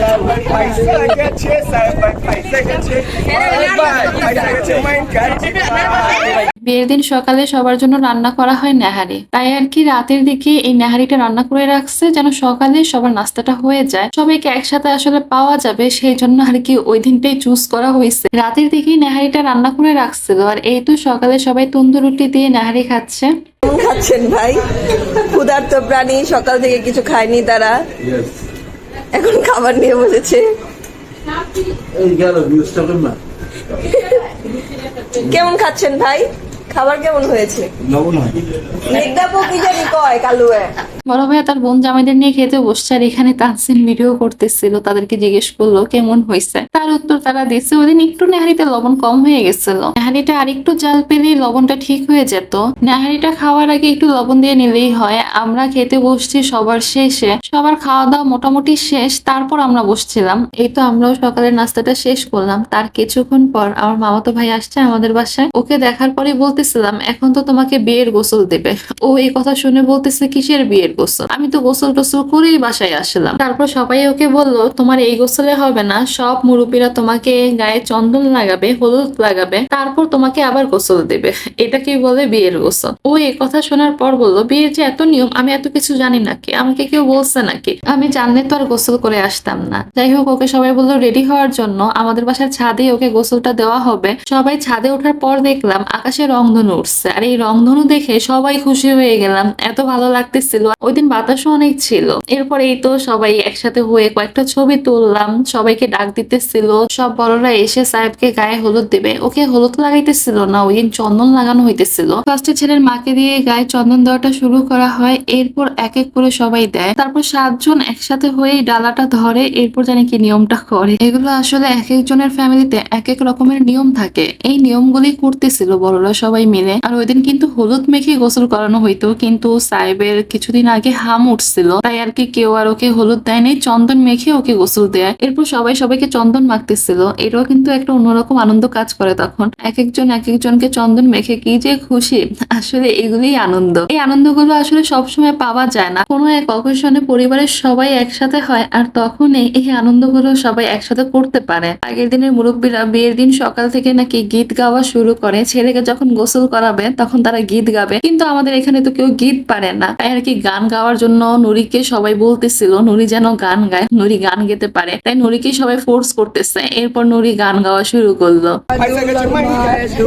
Sahabat paisa gece, sahabat paisa gece. Bye paisa gece main gaji. বিয়ের দিন সকালে সবার জন্য রান্না করা হয় নেহারি। তাই আর কি রাতের দিকে এই নেহারিটা রান্না করে রাখছে যেন সকালে সবার নাস্তাটা হয়ে যায়, সবাইকে একসাথে আসলে পাওয়া যাবে, সেই জন্য আর কি ওই দিনটাই চুজ করা হয়েছে। রাতের দিকেই নেহারিটা রান্না করে রাখছিল, আর এই তো সকালে সবাই তন্দুর রুটি দিয়ে নেহারি খাচ্ছে। কেমন খাচ্ছেন ভাই? ক্ষুধার্ত প্রাণী, সকাল থেকে কিছু খায়নি তারা, এখন খাবার নিয়ে বসেছে। কেমন খাচ্ছেন ভাই? খাবার কেমন হয়েছে? মেঘদাপু কি জানি কয় কালুয়ে। বড় ভাইয়া তার বোন জামাইদের নিয়ে খেতে বসছে, আর এখানে তানসিন ভিডিও করতেছিল, তাদেরকে জিজ্ঞেস করলো কেমন হয়েছে। তার উত্তর তারা দিচ্ছে ওদিন একটু নেহারিতে লবণ কম হয়ে গেছিল, নেহারিটা আর একটু জাল পেলেই লবণটা ঠিক হয়ে যেত। নেহারিটা খাওয়ার আগে একটু লবণ দিয়ে নিলেই হয়। আমরা খেতে বসছি সবার শেষে, সবার খাওয়া দাওয়া মোটামুটি শেষ, তারপর আমরা বসছিলাম। এই তো আমরাও সকালের নাস্তাটা শেষ করলাম। তার কিছুক্ষণ পর আমার মামাতো ভাই আসছে আমাদের বাসায়। ওকে দেখার পরে বলতেছিলাম এখন তো তোমাকে বিয়ের গোসল দেবে। ও এই কথা শুনে বলতেছে কিসের বিয়ের গোসল? আমি তো গোসল টোসল করেই বাসায় আসলাম। তারপর সবাই ওকে বললো তোমার এই গোসলে হবে না, সব মুরব্বীরা তোমাকে গায়ে চন্দন লাগাবে, হলুদ লাগাবে, তারপর তোমাকে আবার গোসল দেবে, এটাকে বলে বিয়ের গোসল। ও এই কথা শোনার পর বললো বিয়ের যে এত নিয়ম, আমি এত কিছু জানি নাকি, আমাকে কেউ বলছে নাকি? আমি জানলে তো আর গোসল করে আসতাম না। যাই হোক, ওকে সবাই বললো রেডি হওয়ার জন্য। আমাদের বাসার ছাদে ওকে গোসলটা দেওয়া হবে। সবাই ছাদে ওঠার পর দেখলাম আকাশে রংধনু উঠছে, আর এই রংধনু দেখে সবাই খুশি হয়ে গেলাম, এত ভালো লাগতেছিল। ওই দিন বাতাসও অনেক ছিল। এরপর এই তো সবাই একসাথে হয়ে কয়েকটা ছবি তুললাম, সবাইকে ডাক দিতেছিল। সব বড়রা এসে সাহেবকে গায়ে হলুদ দেবে। ওকে হলুদ লাগাইতেছিল না, ওই দিন চন্দন লাগানো হইতেছিল। ফার্স্টে ছেলের মাকে দিয়ে গায়ে চন্দন দেওয়াটা শুরু করা হয়, এরপর এক এক করে সবাই দেয়। তারপর 7 জন একসাথে হয়ে ডালাটা ধরে, এরপর জানি কি নিয়মটা করে। এগুলো আসলে এক একজনের ফ্যামিলিতে এক এক রকমের নিয়ম থাকে। এই নিয়মগুলি করতেছিল বড়রা সবাই মিলে। আর ওই দিন কিন্তু হলুদ মেখে গোসল করানো হইতো, কিন্তু সাহেবের কিছুদিন আগে হাম উঠছিল, তাই আর কি কেউ আর ওকে হলুদ দেয়নি, চন্দন মেখে ওকে গোসল দেয়। এরপর সবাই সবাইকে চন্দন মাখতেছিল। এটাও কিন্তু একটা অন্যরকম আনন্দ কাজ করে তখন। এক একজন এক একজনকে চন্দন মেখে কি যে খুশি, আসলে এগুলোই আনন্দ। এই আনন্দগুলো আসলে সবসময় পাওয়া যায় না। কোনো এক অকেশনে পরিবারের সবাই একসাথে হয়, আর তখনই এই আনন্দগুলো সবাই একসাথে করতে পারে। আগের দিনের মুরব্বীরা বিয়ের দিন সকাল থেকে নাকি গীত গাওয়া শুরু করে, ছেলেকে যখন গোসল করাবে তখন তারা গীত গাবে, কিন্তু আমাদের এখানে তো কেউ গীত পারে না। তাই আর কি গান গাওয়ার জন্য নুরিকে সবাই বলতেছিল নুরি যেন গান গায়, নুরি গান গেতে পারে, তাই নুরিকে সবাই ফোর্স করতেছে। এরপর নুরি গান গাওয়া শুরু করলো। Paisa gece main gaji.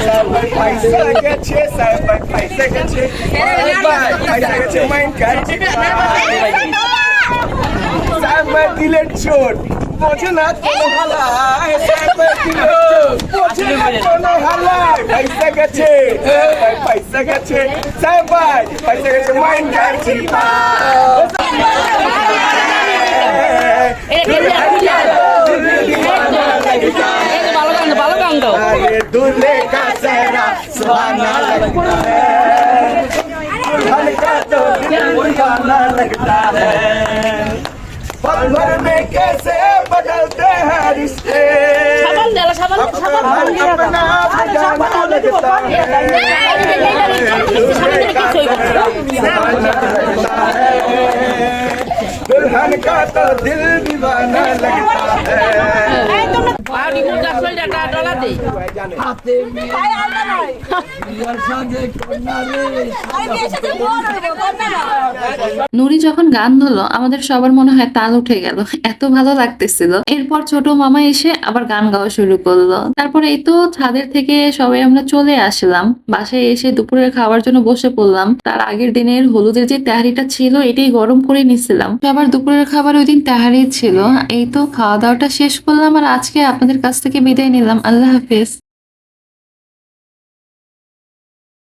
Sahabat paisa gece, sahabat paisa gece. Bye paisa gece main gaji. Sahabat dilet chot. বোঝে না কোনো হালায়, সাহেবের দিলে বোঝে না কোনো হালায়। পয়সা গেছে, পয়সা গেছে, সাহেব পয়সা গেছে মাইন গাছি। दूल्हे का चेहरा सुहाना लगता है, दुल्हन का तो दिल दीवाना लगता है। पल भर में कैसे बदलते हैं रिश्ते, अपना बजाना लगता है। दूल्हे का चेहरा सुहाना लगता है, दुल्हन का तो दिल दीवाना लगता है। নুরি যখন গান ধরলো আমাদের সবার মনে হয় তাল উঠে গেল, এত ভালো লাগতেছিল। এরপর ছোট মামা এসে আবার গান গাওয়া শুরু করলো। তারপর এই তো ছাদের থেকে সবাই আমরা চলে আসলাম। বাসায় এসে দুপুরের খাওয়ার জন্য বসে পড়লাম। তার আগের দিনের হলুদের যে তেহারিটা ছিল এটাই গরম করে নিছিলাম। সবার দুপুরের খাবার ওই দিন তেহারি ছিল। এই তো খাওয়া দাওয়াটা শেষ করলাম, আর আজকে আপনাদের কাছ থেকে বিদায় নিলাম। আল্লাহ হাফেজ।